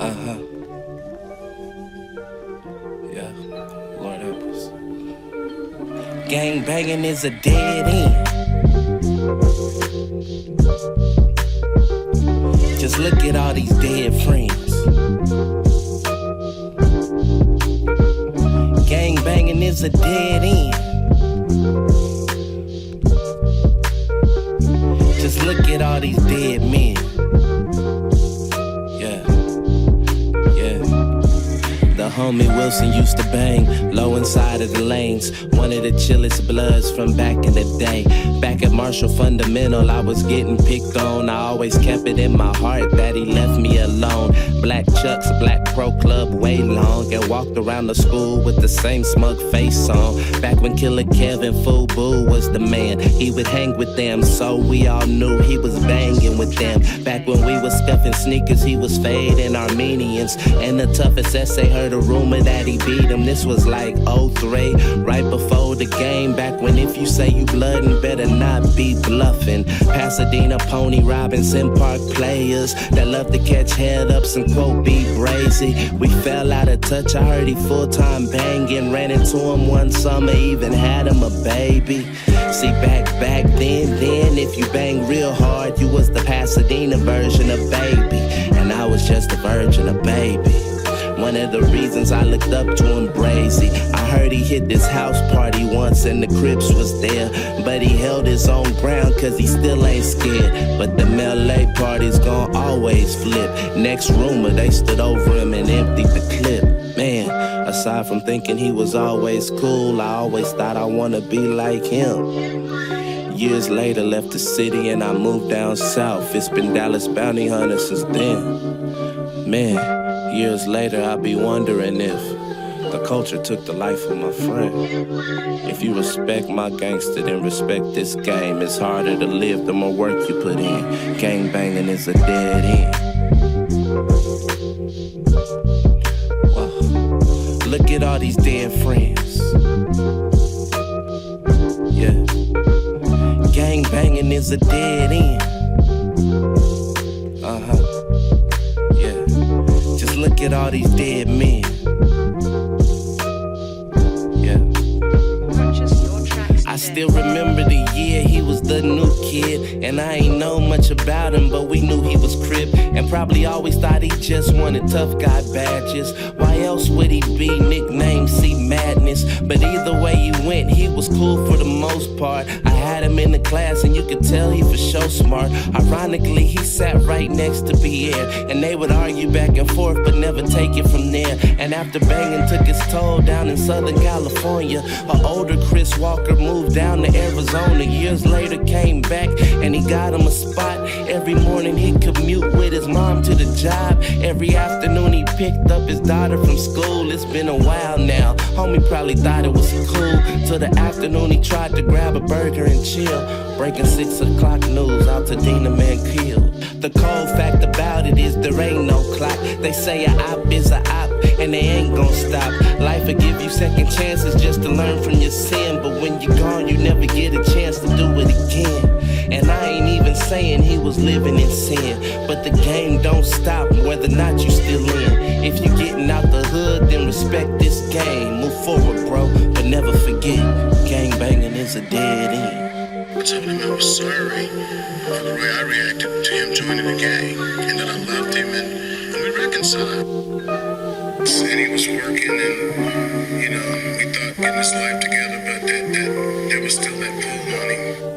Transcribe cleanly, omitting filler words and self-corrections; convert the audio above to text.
Uh-huh. Yeah, Lord help us. Gang banging is a dead end. Just look at all these dead friends. Gang banging is a dead end. Just look at all these dead men. The homie Wilson used to bang low inside of the lanes. One of the chillest bloods from back in the day. Back at Marshall Fundamental, I was getting picked on. I always kept it in my heart that he left me alone. Black Chucks, Black Pro Club way long, and walked around the school with the same smug face on. Back when Killer Kevin Fubu was the man, he would hang with them, so we all knew he was banging with them. Back when we was scuffing sneakers, he was fading Armenians. And the toughest essay heard a rumor that he beat him. This was like 03, right before the game. Back when if you say you bloodin', better not be bluffing. Pasadena, Pony, Robinson Park players that love to catch head-ups and quote be brazy. We fell out of touch, I heard he full-time banging. Ran into him one summer, even had him a baby. See, back then, if you bang real hard, you was the Pasadena version of baby, and I was just a virgin of baby. One of the reasons I looked up to him, Brazy. I heard he hit this house party once and the Crips was there, but he held his own ground cause he still ain't scared. But them LA parties gon' always flip. Next rumor, they stood over him and emptied the clip. Man, aside from thinking he was always cool, I always thought I wanna be like him. Years later, left the city and I moved down south. It's been Dallas Bounty Hunter since then. Man, years later, I be wondering if the culture took the life of my friend. If you respect my gangster, then respect this game. It's harder to live the more work you put in. Gang banging is a dead end. Whoa. Look at all these dead friends. Yeah. Gang banging is a dead end. Uh-huh. Look at all these dead men. Yeah. I still remember the year he was the new kid, and I ain't know much about him, but we knew he was Crip, and probably always thought he just wanted tough guy badges. Why else would he be nicknamed C Madness? But either way he went, he was cool for the most part. I had him in the class and you could tell he for sure smart. Ironically, he sat right next to Pierre, and they would argue back and forth but never take it from there. And after banging took his toll down in Southern California, an older Chris Walker moved down to Arizona. Years later came back and he got him a spot. Every morning he'd commute with his mom to the job. Every afternoon he picked up his daughter from school. It's been a while now, homie probably thought it was cool, till the afternoon he tried to grab a burger and chill. Breaking 6 o'clock news, Altadena man killed. The cold fact about it is there ain't no clock. They say a op is a op, and they ain't gon' stop. Life will give you second chances just to learn from your sin, but when you're gone, you never get a chance to do it again. And I ain't even saying he was living in sin, but the game don't stop whether or not you still in. If you getting out the hood, then respect this game. Move forward, bro, but never forget, gang banging is a dead end. I told him I was sorry for the way I reacted to him joining the gang, and that I loved him, and we reconciled. Said he was working, and we thought getting his life together, but there was still that pull on him.